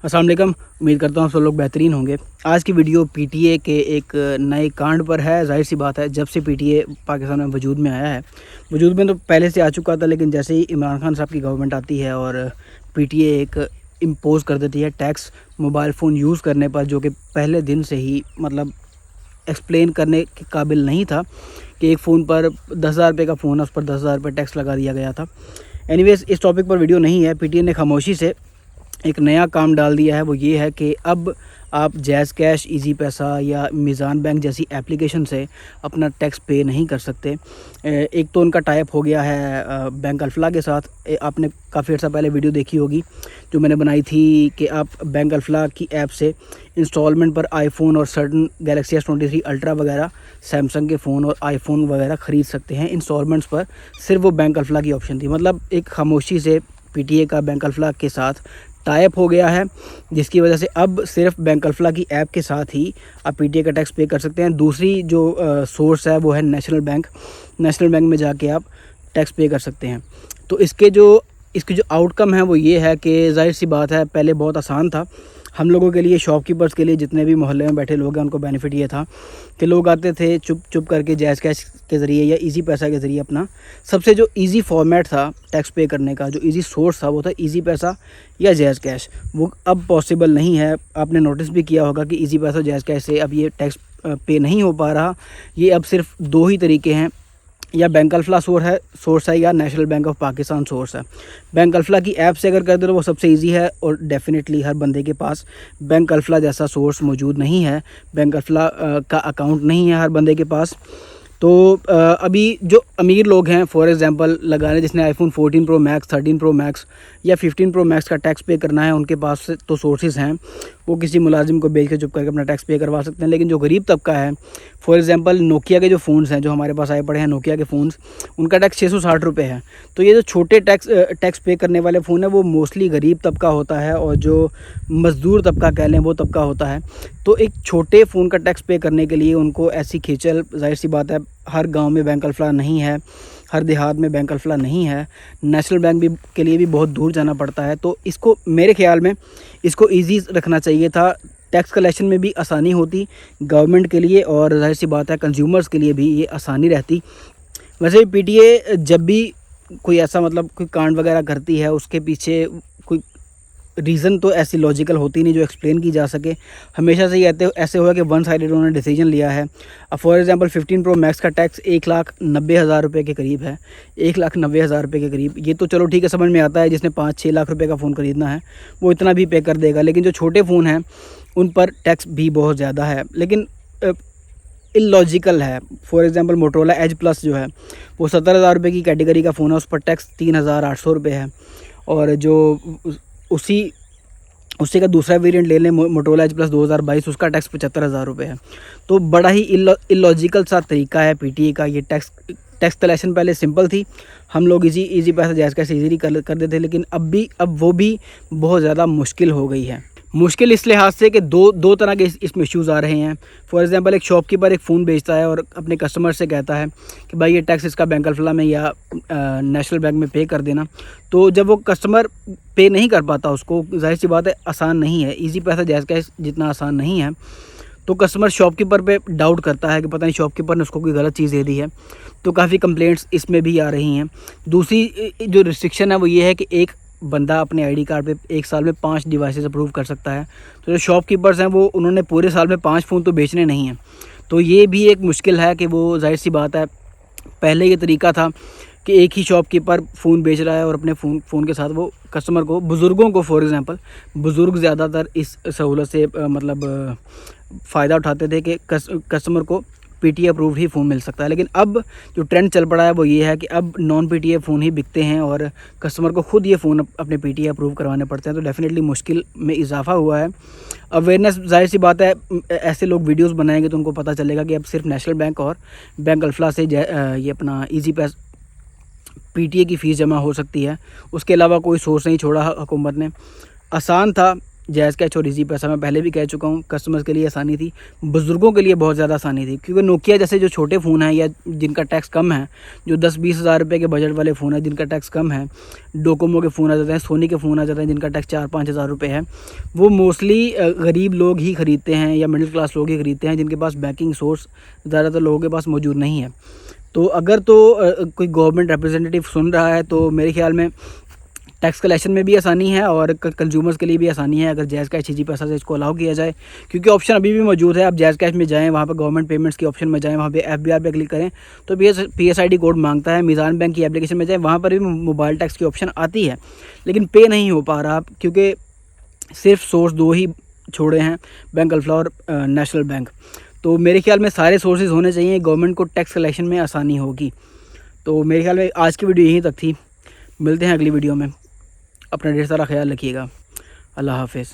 अस्सलाम वालेकुम। उम्मीद करता हूँ सब लोग बेहतरीन होंगे। आज की वीडियो पीटीए के एक नए कांड पर है। ज़ाहिर सी बात है, जब से पीटीए पाकिस्तान में वजूद में आया है, वजूद में तो पहले से आ चुका था, लेकिन जैसे ही इमरान खान साहब की गवर्नमेंट आती है और पीटीए एक इम्पोज़ कर देती है टैक्स मोबाइल फ़ोन यूज़ करने पर, जो कि पहले दिन से ही मतलब एक्सप्लेन करने के काबिल नहीं था कि एक फ़ोन पर 10,000 रुपये का फ़ोन है, उस पर 10,000 रुपये टैक्स लगा दिया गया था। एनीवेज़, इस टॉपिक पर वीडियो नहीं है। पीटीए ने खामोशी से एक नया काम डाल दिया है। वो ये है कि अब आप जैज़ कैश, इजी पैसा या मीज़ान बैंक जैसी एप्लीकेशन से अपना टैक्स पे नहीं कर सकते। एक तो उनका टाइप हो गया है बैंक अल्फला के साथ। आपने काफ़ी अर्सा पहले वीडियो देखी होगी जो मैंने बनाई थी कि आप बैंक अल्फला की ऐप से इंस्टॉलमेंट पर आईफोन और सर्टन गैलेक्सी S23 अल्ट्रा वगैरह, सैमसंग के फ़ोन और आईफोन वगैरह ख़रीद सकते हैं इंस्टॉलमेंट्स पर। सिर्फ वो बैंक अल्फला की ऑप्शन थी। मतलब एक खामोशी से पीटीए का बैंक अल्फला के साथ टाइप हो गया है, जिसकी वजह से अब सिर्फ बैंक अल्फला की ऐप के साथ ही आप पीटीए का टैक्स पे कर सकते हैं। दूसरी जो सोर्स है वो है नेशनल बैंक। नेशनल बैंक में जाके आप टैक्स पे कर सकते हैं। तो इसके जो आउटकम है वो ये है कि ज़ाहिर सी बात है, पहले बहुत आसान था हम लोगों के लिए, शॉपकीपर्स के लिए, जितने भी मोहल्ले में बैठे लोग हैं उनको बेनिफिट ये था कि लोग आते थे चुप करके जैज़ कैश के ज़रिए या इजी पैसा के ज़रिए अपना सबसे जो इजी फॉर्मेट था टैक्स पे करने का, जो इजी सोर्स था वो था इजी पैसा या जैज़ कैश। वो अब पॉसिबल नहीं है। आपने नोटिस भी किया होगा कि इजी पैसा जैज़ कैश से अब ये टैक्स पे नहीं हो पा रहा। ये अब सिर्फ दो ही तरीके हैं, या बैंक अल्फला सोर्स है या national bank of Pakistan source है। बैंक अल्फला की ऐप से अगर कर दो तो वो सबसे इजी है, और डेफिनेटली हर बंदे के पास बैंक अल्फला जैसा सोर्स मौजूद नहीं है। बैंक अल्फला का अकाउंट नहीं है हर बंदे के पास। तो अभी जो अमीर लोग हैं, फॉर एग्जांपल लगा रहे, जिसने iPhone 14 pro max, 13 pro max या 15 प्रो मैक्स का टैक्स पे करना है, उनके पास तो सोर्सेज हैं, वो किसी मुलाजिम को बेच के चुप करके अपना टैक्स पे करवा सकते हैं। लेकिन जो गरीब तबका है, फॉर एग्जांपल नोकिया के जो फ़ोन्स हैं जो हमारे पास आए पड़े हैं, नोकिया के फ़ोन्स, उनका टैक्स 660 रुपये है। तो ये जो छोटे टैक्स पे करने वाले फ़ोन है वो मोस्टली गरीब तबका होता है, और जो मज़दूर तबका कह लें वो तबका होता है। तो एक छोटे फ़ोन का टैक्स पे करने के लिए उनको ऐसी खींचल, ज़ाहिर सी बात है, हर गांव में बैंक अल्फला नहीं है, हर देहात में बैंक अल्फला नहीं है, नेशनल बैंक भी के लिए भी बहुत दूर जाना पड़ता है। तो इसको मेरे ख्याल में इसको इजी रखना चाहिए था। टैक्स कलेक्शन में भी आसानी होती गवर्नमेंट के लिए, और ज़ाहिर सी बात है कंज्यूमर्स के लिए भी ये आसानी रहती। वैसे भी पीटीए जब भी कोई ऐसा मतलब कोई कांड वगैरह करती है, उसके पीछे कोई रीज़न तो ऐसी लॉजिकल होती नहीं जो एक्सप्लेन की जा सके। हमेशा से ही ऐसे हुआ कि वन साइडेड उन्होंने डिसीजन लिया है। अब फॉर एग्जांपल 15 प्रो मैक्स का टैक्स 1,90,000 रुपये के करीब है, 1,90,000 रुपये के करीब। ये तो चलो ठीक है, समझ में आता है, जिसने 5-6 लाख रुपये का फ़ोन ख़रीदना है वो इतना भी पे कर देगा। लेकिन जो छोटे फ़ोन हैं उन पर टैक्स भी बहुत ज़्यादा है, लेकिन इलॉजिकल है। For example Motorola Edge plus जो है वो 17,000 रुपये की कैटेगरी का फ़ोन है, उस पर टैक्स 3,800 रुपये है। और जो उसी का दूसरा वेरिएंट ले लें, मोटोरोला एज प्लस 2022, उसका टैक्स 75,000 रुपये है। तो बड़ा ही इलॉजिकल सा तरीका है पीटीए का। ये टैक्स कलेक्शन पहले सिंपल थी, हम लोग इजी पैसा जैज़ कैसे इजीली कर देते, लेकिन अब वो भी बहुत ज़्यादा मुश्किल हो गई है। मुश्किल इस लिहाज से कि दो तरह के इसमें इश्यूज़ आ रहे हैं। फॉर एग्जांपल एक शॉपकीपर एक फ़ोन बेचता है और अपने कस्टमर से कहता है कि भाई ये टैक्स इसका बैंक अल्फला में या नेशनल बैंक में पे कर देना। तो जब वो कस्टमर पे नहीं कर पाता, उसको जाहिर सी बात है आसान नहीं है, इजी पैसा जैज़ कैश जितना आसान नहीं है, तो कस्टमर शॉपकीपर पे डाउट करता है कि पता नहीं शॉपकीपर ने उसको कोई गलत चीज़ दे दी है। तो काफ़ी कंप्लेंट्स इसमें भी आ रही हैं। दूसरी जो रिस्ट्रिक्शन है वो ये है कि एक बंदा अपने आईडी कार्ड पे एक साल में 5 डिवाइसेस अप्रूव कर सकता है। तो जो शॉपकीपर्स हैं वो उन्होंने पूरे साल में 5 फ़ोन तो बेचने नहीं हैं। तो ये भी एक मुश्किल है कि वो, जाहिर सी बात है, पहले ये तरीका था कि एक ही शॉपकीपर फ़ोन बेच रहा है और अपने फ़ोन के साथ वो कस्टमर को, बुज़ुर्गों को, फॉर एग्जांपल बुज़ुर्ग ज़्यादातर इस सहूलत से मतलब फ़ायदा उठाते थे कि कस्टमर को पीटीए अप्रूव्ड ही फ़ोन मिल सकता है। लेकिन अब जो ट्रेंड चल पड़ा है वो ये है कि अब नॉन पीटीए फ़ोन ही बिकते हैं और कस्टमर को खुद ये फ़ोन अपने पीटीए अप्रूव करवाने पड़ते हैं। तो डेफिनेटली मुश्किल में इजाफा हुआ है। अवेयरनेस, जाहिर सी बात है, ऐसे लोग वीडियोस बनाएंगे तो उनको पता चलेगा कि अब सिर्फ नेशनल बैंक और बैंक अल्फला से ये अपना इजी पैस पीटीए की फ़ीस जमा हो सकती है। उसके अलावा कोई सोर्स नहीं छोड़ा हुकूमत ने। आसान था जैज़ कैश और इजी पैसा, मैं पहले भी कह चुका हूँ, कस्टमर्स के लिए आसानी थी, बुज़ुर्गों के लिए बहुत ज़्यादा आसानी थी, क्योंकि नोकिया जैसे जो छोटे फ़ोन हैं या जिनका टैक्स कम है, जो 10-20 हज़ार रुपये के बजट वाले फ़ोन हैं जिनका टैक्स कम है, डोकोमो के फ़ोन आ जाते हैं, सोनी के फ़ोन आ जाते हैं जिनका टैक्स 4-5 हज़ार रुपये है, वो मोस्टली गरीब लोग ही ख़रीदते हैं या मिडिल क्लास लोग ही ख़रीदते हैं, जिनके पास बैंकिंग सोर्स ज़्यादातर लोगों के पास मौजूद नहीं है। तो अगर कोई गवर्नमेंट रिप्रेजेंटेटिव सुन रहा है तो मेरे ख्याल में टैक्स कलेक्शन में भी आसानी है और कंज्यूमर्स के लिए भी आसानी है अगर जैज़ कैश इजी पैसा से इसको अलाउ किया जाए, क्योंकि ऑप्शन अभी भी मौजूद है। आप जैज़ कैश में जाएँ, वहाँ पर गवर्नमेंट पेमेंट्स के ऑप्शन में जाएँ, वहाँ पे FBR पे क्लिक करें तो PSID कोड मांगता है। मीज़ान बैंक की एप्लीकेशन में जाएँ, वहाँ पर भी मोबाइल टैक्स की ऑप्शन आती है, लेकिन पे नहीं हो पा रहा, क्योंकि सिर्फ सोर्स 2 ही छोड़े हैं, बैंक अल्फला और नेशनल बैंक। तो मेरे ख्याल में सारे सोर्सेज होने चाहिए, गवर्नमेंट को टैक्स कलेक्शन में आसानी होगी। तो मेरे ख्याल में आज की वीडियो यहीं तक थी, मिलते हैं अगली वीडियो में। अपना ढेर सारा ख्याल रखिएगा। अल्लाह हाफ़िज़।